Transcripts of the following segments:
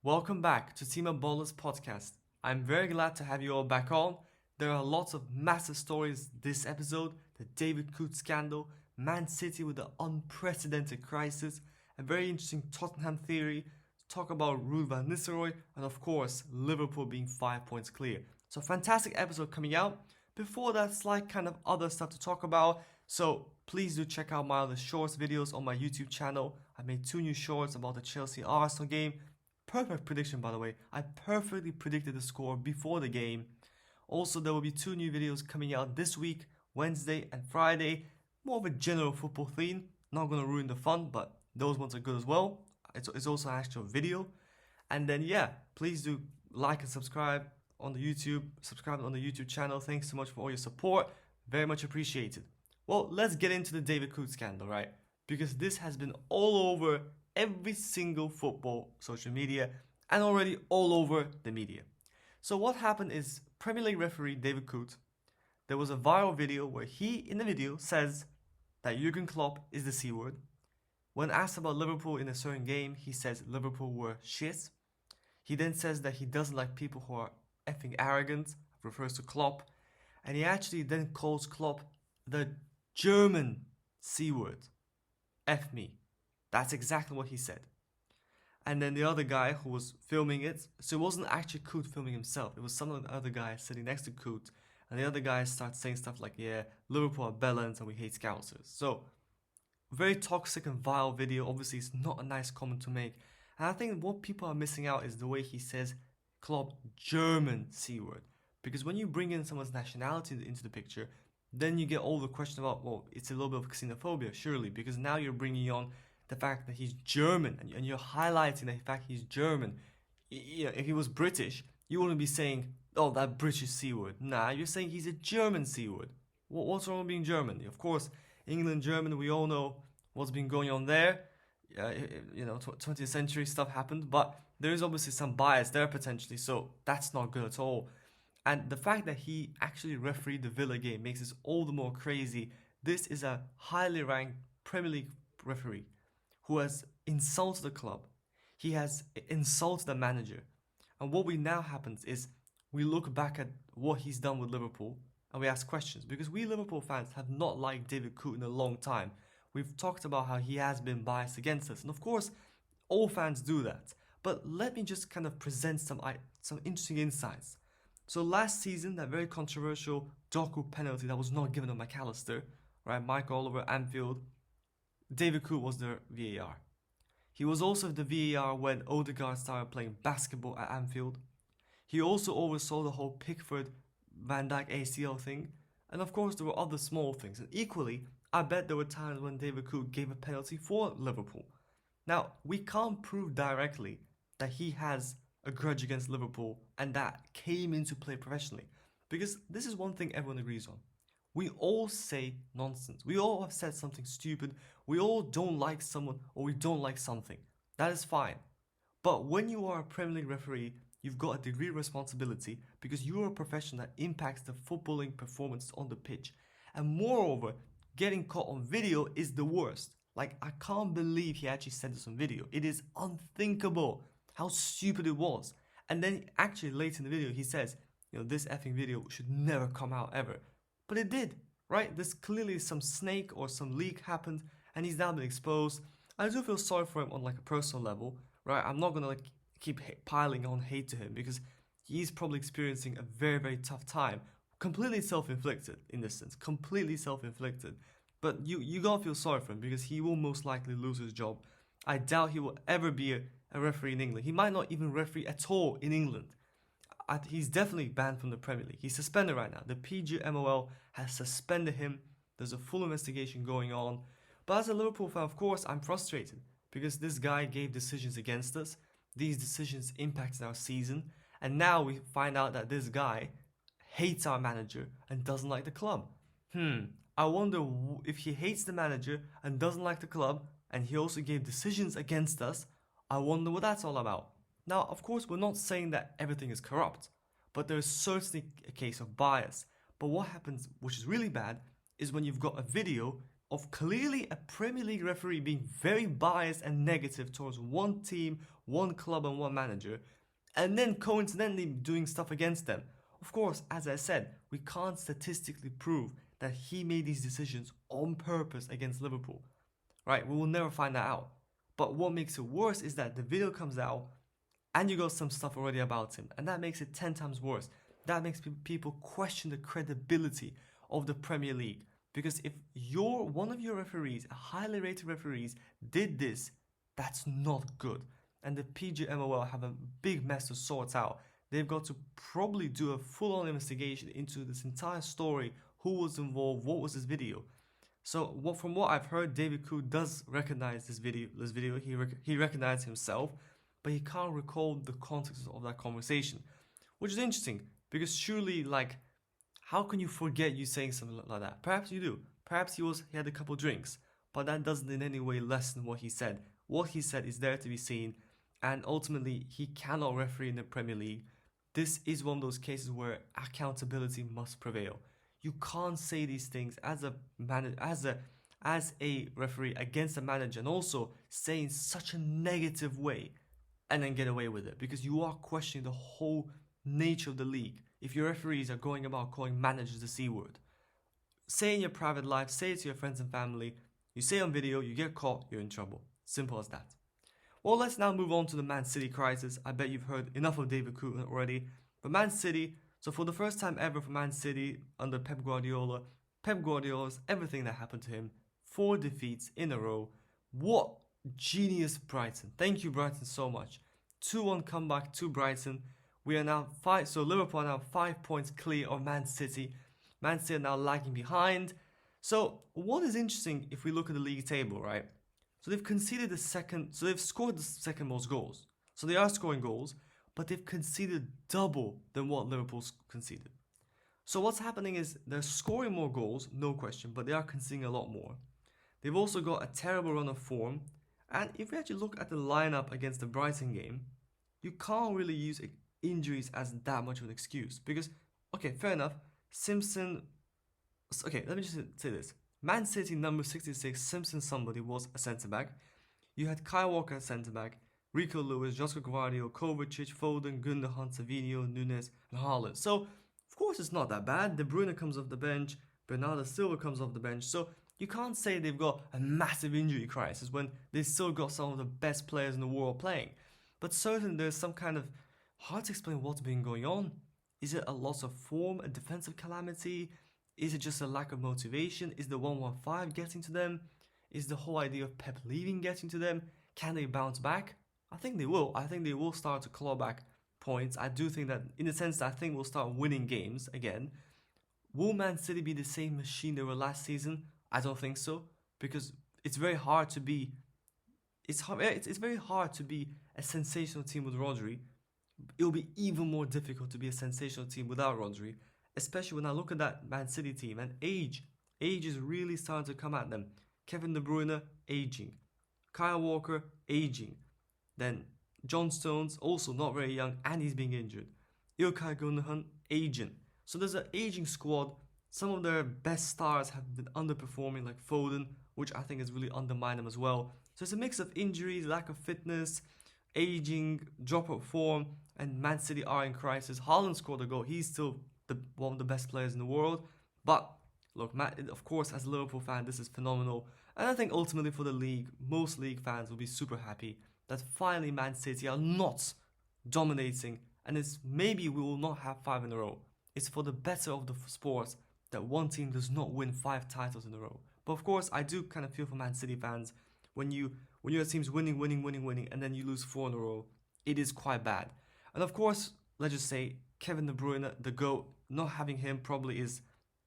Welcome back to Tima Bowler's podcast. I'm very glad to have you all back on. There are lots of massive stories this episode: the David Coote scandal, Man City with the unprecedented crisis, a very interesting Tottenham theory, talk about Ruud Van Nistelrooy, and of course, Liverpool being 5 points clear. So, fantastic episode coming out. Before that, slight kind of other stuff to talk about. So, please do check out my other shorts videos on my YouTube channel. I made 2 new shorts about the Chelsea-Arsenal game. Perfect prediction, by the way. I perfectly predicted the score before the game. Also, there will be 2 new videos coming out this week, Wednesday and Friday. More of a general football theme. Not going to ruin the fun, but those ones are good as well. It's also an actual video. And then, yeah, please do like and subscribe on the YouTube. Subscribe on the YouTube channel. Thanks so much for all your support. Very much appreciated. Well, let's get into the David Coote scandal, right? Because this has been all over every single football social media and already all over the media. So what happened is Premier League referee David Coote, there was a viral video where he in the video says that Jurgen Klopp is the C word. When asked about Liverpool in a certain game, he says Liverpool were shit. He then says that he doesn't like people who are effing arrogant, refers to Klopp, and he actually then calls Klopp the German C word. F me. That's exactly what he said. And then the other guy who was filming it, so it wasn't actually Coote filming himself, it was some of the other guys sitting next to Coote, and the other guys start saying stuff like, yeah, Liverpool are bellends and we hate Scousers. So, very toxic and vile video. Obviously, it's not a nice comment to make. And I think what people are missing out is the way he says Klopp German C word. Because when you bring in someone's nationality into the picture, then you get all the question about, well, it's a little bit of xenophobia, surely, because now you're bringing on the fact that he's German, and you're highlighting the fact he's German. If he was British, you wouldn't be saying, oh, that British C word. Nah, you're saying he's a German C word. What's wrong with being German? Of course, England, Germany, we all know what's been going on there. 20th century stuff happened, but there is obviously some bias there potentially, so that's not good at all. And the fact that he actually refereed the Villa game makes this all the more crazy. This is a highly ranked Premier League referee who has insulted the club. He has insulted the manager. And what we now happens is we look back at what he's done with Liverpool and we ask questions, because we Liverpool fans have not liked David Coote in a long time. We've talked about how he has been biased against us, and of course all fans do that. But let me just kind of present some interesting insights. So last season, that very controversial Doku penalty that was not given on McAllister, right? Mike Oliver, Anfield, David Coote was the VAR. He was also the VAR when Odegaard started playing basketball at Anfield. He also oversaw the whole Pickford Van Dijk ACL thing. And of course there were other small things. And equally, I bet there were times when David Coote gave a penalty for Liverpool. Now, we can't prove directly that he has a grudge against Liverpool and that came into play professionally. Because this is one thing everyone agrees on. We all say nonsense. We all have said something stupid. We all don't like someone or we don't like something. That is fine. But when you are a Premier League referee, you've got a degree of responsibility because you are a profession that impacts the footballing performance on the pitch. And moreover, getting caught on video is the worst. Like, I can't believe he actually sent us on video. It is unthinkable how stupid it was. And then actually later in the video, he says, this effing video should never come out ever. But it did, right? There's clearly some snake or some leak happened and he's now been exposed. I do feel sorry for him on like a personal level, right? I'm not going to keep piling on hate to him because he's probably experiencing a very, very tough time. Completely self-inflicted in this sense, completely self-inflicted. But you gotta feel sorry for him because he will most likely lose his job. I doubt he will ever be a referee in England. He might not even referee at all in England. He's definitely banned from the Premier League. He's suspended right now. The PGMOL has suspended him. There's a full investigation going on. But as a Liverpool fan, of course, I'm frustrated because this guy gave decisions against us. These decisions impacted our season. And now we find out that this guy hates our manager and doesn't like the club. I wonder if he hates the manager and doesn't like the club and he also gave decisions against us. I wonder what that's all about. Now, of course, we're not saying that everything is corrupt, but there is certainly a case of bias. But what happens, which is really bad, is when you've got a video of clearly a Premier League referee being very biased and negative towards one team, one club and one manager, and then coincidentally doing stuff against them. Of course, as I said, we can't statistically prove that he made these decisions on purpose against Liverpool. Right? We will never find that out. But what makes it worse is that the video comes out and you got some stuff already about him, and that makes it 10 times worse. That makes people question the credibility of the Premier League. Because if one of your referees, a highly rated referees, did this, that's not good. And the PGMOL have a big mess to sort out. They've got to probably do a full-on investigation into this entire story, who was involved, what was this video. So from what I've heard, David Coote does recognize this video. He recognized himself, but he can't recall the context of that conversation, which is interesting because surely, like, how can you forget you saying something like that? Perhaps you do. Perhaps he had a couple drinks, but that doesn't in any way lessen what he said. What he said is there to be seen, and ultimately he cannot referee in the Premier League. This is one of those cases where accountability must prevail. You can't say these things as a referee against a manager, and also say in such a negative way and then get away with it, because you are questioning the whole nature of the league. If your referees are going about calling managers the C word, say in your private life, say it to your friends and family, you say on video, you get caught, you're in trouble. Simple as that. Well, let's now move on to the Man City crisis. I bet you've heard enough of David Coote already. But Man City, so for the first time ever for Man City under Pep Guardiola's everything that happened to him, 4 defeats in a row. What genius Brighton. Thank you, Brighton, so much. 2-1 comeback to Brighton. We are now Liverpool are now 5 points clear of Man City. Man City are now lagging behind. So what is interesting if we look at the league table, right? So they've scored the second most goals. So they are scoring goals, but they've conceded double than what Liverpool's conceded. So what's happening is they're scoring more goals, no question, but they are conceding a lot more. They've also got a terrible run of form. And if we actually look at the lineup against the Brighton game, you can't really use injuries as that much of an excuse. Because, okay, fair enough, Simpson... Okay, let me just say this. Man City number 66, Simpson somebody, was a centre-back. You had Kyle Walker at centre-back, Rico Lewis, Josko Gvardiol, Kovacic, Foden, Gundogan, Savinho, Nunes, and Haaland. So, of course it's not that bad. De Bruyne comes off the bench, Bernardo Silva comes off the bench. So, you can't say they've got a massive injury crisis when they've still got some of the best players in the world playing. But certainly there's some kind of hard to explain what's been going on. Is it a loss of form, a defensive calamity? Is it just a lack of motivation? Is the 115 getting to them? Is the whole idea of Pep leaving getting to them? Can they bounce back? I think they will. I think they will start to claw back points. I do think that, in the sense that I think we'll start winning games again. Will Man City be the same machine they were last season? I don't think so, because it's very hard to be. It's very hard to be a sensational team with Rodri. It'll be even more difficult to be a sensational team without Rodri, especially when I look at that Man City team, and age is really starting to come at them. Kevin De Bruyne, aging. Kyle Walker, aging. Then John Stones, also not very young, and he's being injured. Ilkay Gundogan, aging. So there's an aging squad. Some of their best stars have been underperforming, like Foden, which I think has really undermined them as well. So it's a mix of injuries, lack of fitness, aging, drop of form, and Man City are in crisis. Haaland scored a goal. He's still one of the best players in the world. But look, of course, as a Liverpool fan, this is phenomenal. And I think ultimately for the league, most league fans will be super happy that finally Man City are not dominating. And maybe we will not have 5 in a row. It's for the better of the sport that one team does not win 5 titles in a row. But of course, I do kind of feel for Man City fans when your team's winning, and then you lose 4 in a row. It is quite bad. And of course, let's just say Kevin De Bruyne, the GOAT, not having him probably is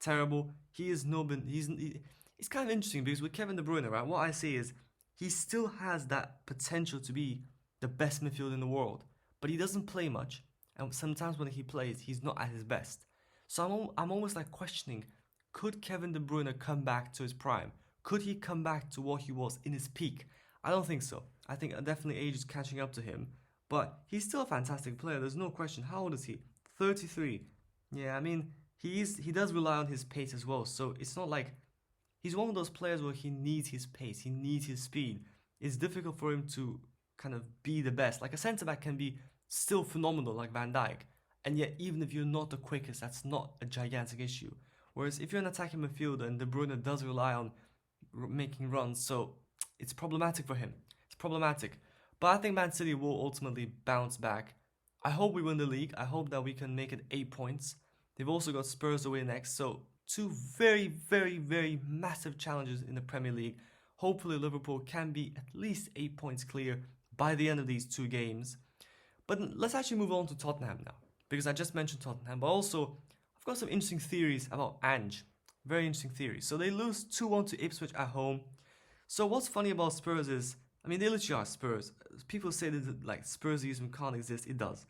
terrible. He's kind of interesting because with Kevin De Bruyne, right, what I see is he still has that potential to be the best midfielder in the world, but he doesn't play much, and sometimes when he plays, he's not at his best. So I'm almost like questioning, could Kevin De Bruyne come back to his prime? Could he come back to what he was in his peak? I don't think so. I think definitely age is catching up to him, but he's still a fantastic player. There's no question. How old is he? 33. Yeah, I mean, he does rely on his pace as well, so it's not like he's one of those players where he needs his pace, he needs his speed. It's difficult for him to kind of be the best. Like a centre-back can be still phenomenal like Van Dijk. And yet, even if you're not the quickest, that's not a gigantic issue. Whereas if you're an attacking midfielder and De Bruyne does rely on making runs, so it's problematic for him. It's problematic. But I think Man City will ultimately bounce back. I hope we win the league. I hope that we can make it 8 points. They've also got Spurs away next, so 2 very, very, very massive challenges in the Premier League. Hopefully Liverpool can be at least 8 points clear by the end of these 2 games. But let's actually move on to Tottenham now, because I just mentioned Tottenham, but also I've got some interesting theories about Ange. Very interesting theories. So they lose 2-1 to Ipswich at home. So what's funny about Spurs is, I mean, they literally are Spurs. People say that like Spursism can't exist. It does.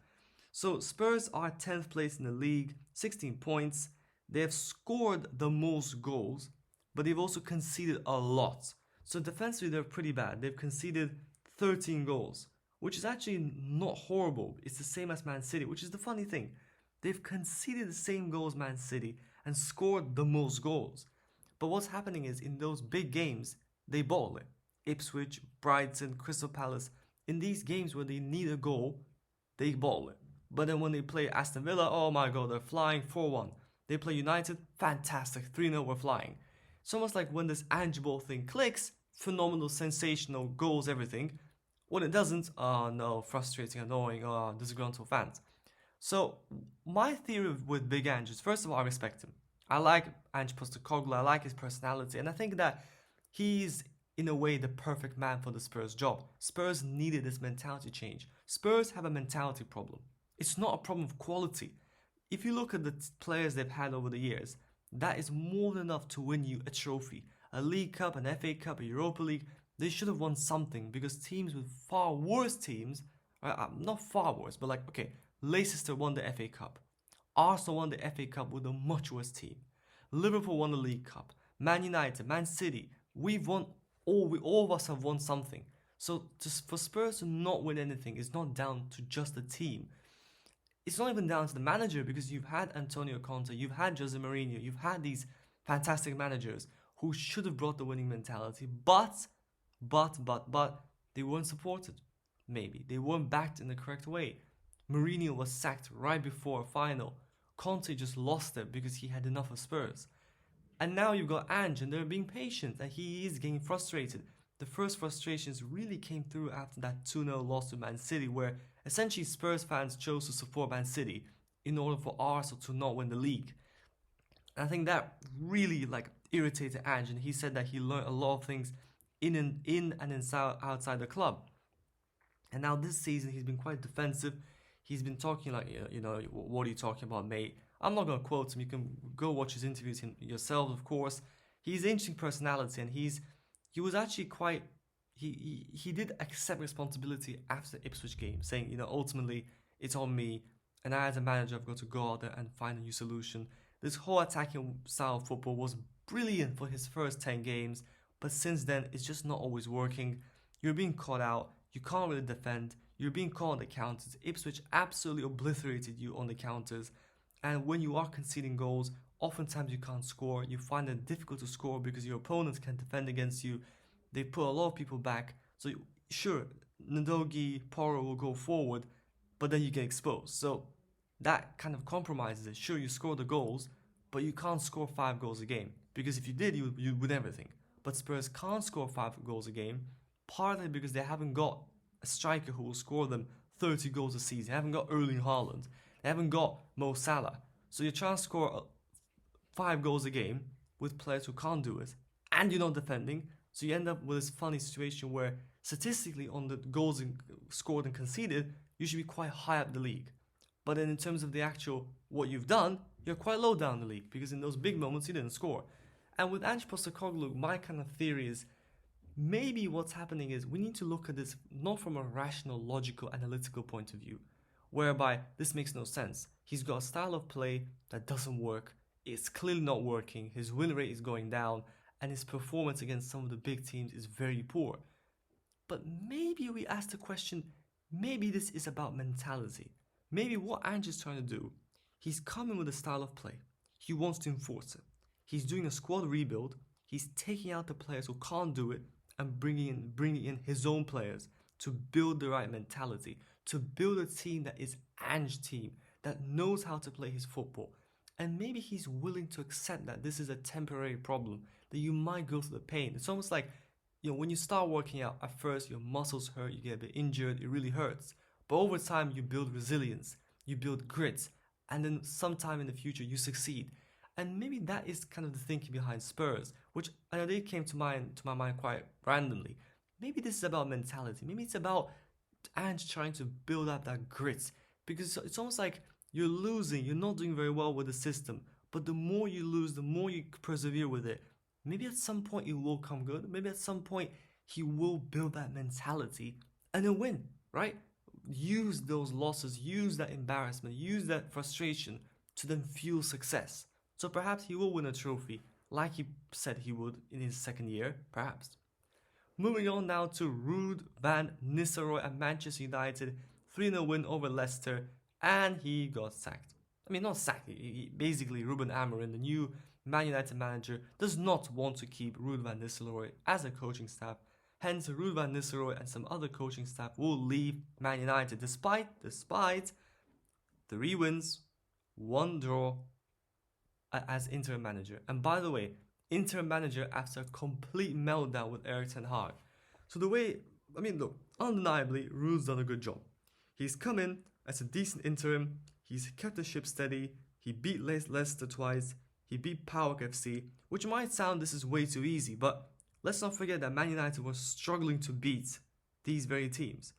So Spurs are 10th place in the league, 16 points. They have scored the most goals, but they've also conceded a lot. So defensively, they're pretty bad. They've conceded 13 goals, which is actually not horrible. It's the same as Man City, which is the funny thing. They've conceded the same goals as Man City and scored the most goals. But what's happening is in those big games, they ball it. Ipswich, Brighton, Crystal Palace. In these games where they need a goal, they ball it. But then when they play Aston Villa, oh my god, they're flying 4-1. They play United, fantastic, 3-0, we're flying. It's almost like when this Ange ball thing clicks, phenomenal, sensational, goals, everything. When it doesn't, oh no, frustrating, annoying, oh, disgruntled fans. So my theory with Big Ange is, first of all, I respect him. I like Ange Postecoglou, I like his personality, and I think that he's, in a way, the perfect man for the Spurs job. Spurs needed this mentality change. Spurs have a mentality problem. It's not a problem of quality. If you look at the players they've had over the years, that is more than enough to win you a trophy. A League Cup, an FA Cup, a Europa League. They should have won something, because teams with far worse teams, not far worse, but like, okay, Leicester won the FA Cup. Arsenal won the FA Cup with a much worse team. Liverpool won the League Cup. Man United, Man City, we've won, all of us have won something. So just for Spurs to not win anything is not down to just the team. It's not even down to the manager, because you've had Antonio Conte, you've had Jose Mourinho, you've had these fantastic managers who should have brought the winning mentality, but they weren't supported. Maybe they weren't backed in the correct way. Mourinho was sacked right before a final. Conte just lost it because he had enough of Spurs. And now you've got Ange, and they're being patient, and he is getting frustrated. The first frustrations really came through after that 2-0 loss to Man City, where essentially Spurs fans chose to support Man City in order for Arsenal to not win the league. And I think that really irritated Ange, and he said that he learned a lot of things in and outside the club. And now this season he's been quite defensive. He's been talking like, what are you talking about, mate? I'm not going to quote him. You can go watch his interviews yourself, of course. He's an interesting personality, and he was actually quite, he did accept responsibility after the Ipswich game, saying, ultimately it's on me, and I as a manager I've got to go out there and find a new solution. This whole attacking style of football was brilliant for his first 10 games, but since then it's just not always working. You're being caught out, you can't really defend, you're being caught on the counters. Ipswich absolutely obliterated you on the counters, and when you are conceding goals, oftentimes you can't score. You find it difficult to score because your opponents can defend against you. They put a lot of people back. So sure, Ndogi, Porro will go forward, but then you get exposed. So that kind of compromises it. Sure, you score the goals, but you can't score 5 goals a game, because if you did, you would win everything. But Spurs can't score 5 goals a game, partly because they haven't got a striker who will score them 30 goals a season. They haven't got Erling Haaland. They haven't got Mo Salah. So you're trying to score 5 goals a game with players who can't do it, and you're not defending. So you end up with this funny situation where statistically on the goals scored and conceded, you should be quite high up the league. But then in terms of the actual what you've done, you're quite low down the league, because in those big moments you didn't score. And with Ange Postecoglou, my kind of theory is, maybe what's happening is we need to look at this not from a rational, logical, analytical point of view, whereby this makes no sense. He's got a style of play that doesn't work. It's clearly not working. His win rate is going down, and his performance against some of the big teams is very poor. But maybe we ask the question, maybe this is about mentality. Maybe what Ange is trying to do, he's coming with a style of play. He wants to enforce it. He's doing a squad rebuild. He's taking out the players who can't do it and bringing in his own players to build the right mentality, to build a team that is Ange team, that knows how to play his football. And maybe he's willing to accept that this is a temporary problem, that you might go through the pain. It's almost like, when you start working out, at first your muscles hurt, you get a bit injured, it really hurts. But over time, you build resilience, you build grit, and then sometime in the future, you succeed. And maybe that is kind of the thinking behind Spurs, which I know they came to my mind quite randomly. Maybe this is about mentality. Maybe it's about Ange trying to build up that grit. Because it's almost like you're losing, you're not doing very well with the system. But the more you lose, the more you persevere with it. Maybe at some point it will come good. Maybe at some point he will build that mentality and then win, right? Use those losses, use that embarrassment, use that frustration to then fuel success. So perhaps he will win a trophy, like he said he would in his second year, perhaps. Moving on now to Ruud Van Nistelrooy at Manchester United, 3-0 win over Leicester, and he got sacked. I mean, not sacked, basically Ruben Amorim, the new Man United manager, does not want to keep Ruud Van Nistelrooy as a coaching staff. Hence, Ruud Van Nistelrooy and some other coaching staff will leave Man United despite 3 wins, 1 draw as interim manager. And by the way, interim manager after a complete meltdown with Erik ten Hag. So look, undeniably, Ruud's done a good job. He's come in as a decent interim, he's kept the ship steady, he beat Leicester twice, he beat PAOK FC, which might sound this is way too easy, but let's not forget that Man United was struggling to beat these very teams.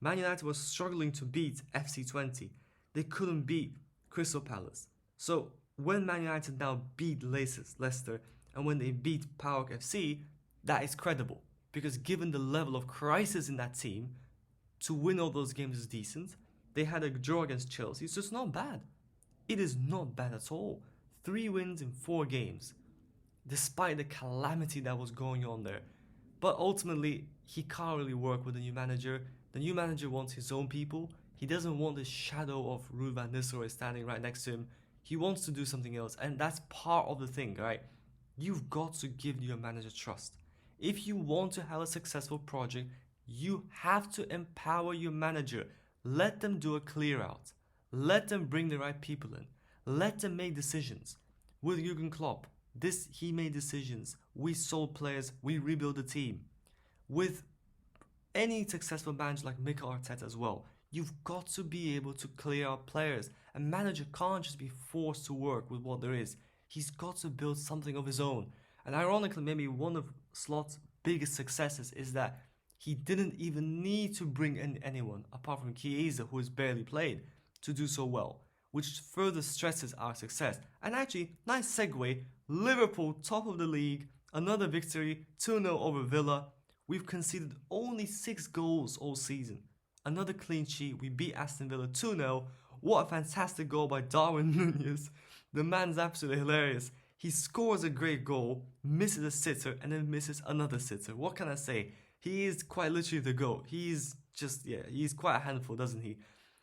Man United was struggling to beat FC20. They couldn't beat Crystal Palace. So when Man United now beat Leicester and when they beat PAOK FC, that is credible. Because given the level of crisis in that team, to win all those games is decent. They had a draw against Chelsea, so it's not bad. It is not bad at all. 3 wins in 4 games, despite the calamity that was going on there. But ultimately, he can't really work with the new manager. The new manager wants his own people. He doesn't want the shadow of Ruud Van Nistelrooy standing right next to him. He wants to do something else, and that's part of the thing, right? You've got to give your manager trust. If you want to have a successful project, you have to empower your manager. Let them do a clear out. Let them bring the right people in. Let them make decisions. With Jurgen Klopp, he made decisions. We sold players. We rebuilt the team. With any successful manager like Mikel Arteta as well, you've got to be able to clear out players. A manager can't just be forced to work with what there is. He's got to build something of his own. And ironically, maybe one of Slot's biggest successes is that he didn't even need to bring in anyone apart from Chiesa, who has barely played, to do so well, which further stresses our success. And actually, nice segue, Liverpool, top of the league, another victory, 2-0 over Villa. We've conceded only 6 goals all season. Another clean sheet, we beat Aston Villa 2-0. What a fantastic goal by Darwin Núñez. The man's absolutely hilarious. He scores a great goal, misses a sitter, and then misses another sitter. What can I say? He is quite literally the GOAT. He's quite a handful, doesn't he?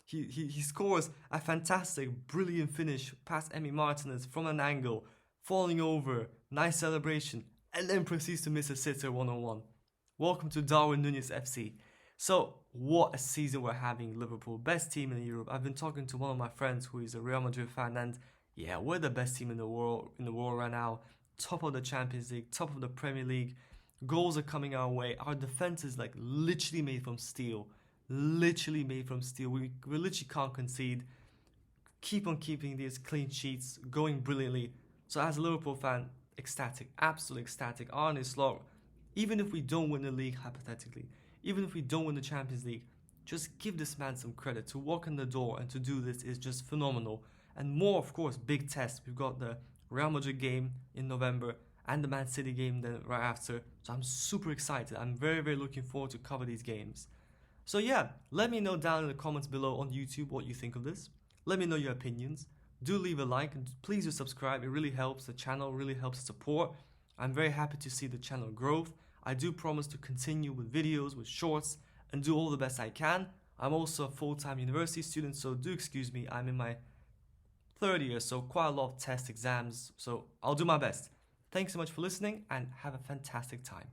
He scores a fantastic, brilliant finish past Emi Martinez from an angle, falling over, nice celebration, and then proceeds to miss a sitter 1-on-1. Welcome to Darwin Núñez FC. So, what a season we're having, Liverpool. Best team in Europe. I've been talking to one of my friends who is a Real Madrid fan, and yeah, we're the best team in the world right now. Top of the Champions League, top of the Premier League. Goals are coming our way. Our defense is like literally made from steel. Literally made from steel. We literally can't concede. Keep on keeping these clean sheets going brilliantly. So as a Liverpool fan, ecstatic, absolutely ecstatic. Arne Slot, even if we don't win the league hypothetically, even if we don't win the Champions League, just give this man some credit. To walk in the door and to do this is just phenomenal. And more, of course, big tests. We've got the Real Madrid game in November and the Man City game then right after. So I'm super excited. I'm very, very looking forward to cover these games. So yeah, let me know down in the comments below on YouTube what you think of this. Let me know your opinions. Do leave a like and please do subscribe. It really helps the channel, really helps support. I'm very happy to see the channel growth. I do promise to continue with videos, with shorts, and do all the best I can. I'm also a full-time university student, so do excuse me. I'm in my 3rd year, so quite a lot of test exams. So I'll do my best. Thanks so much for listening and have a fantastic time.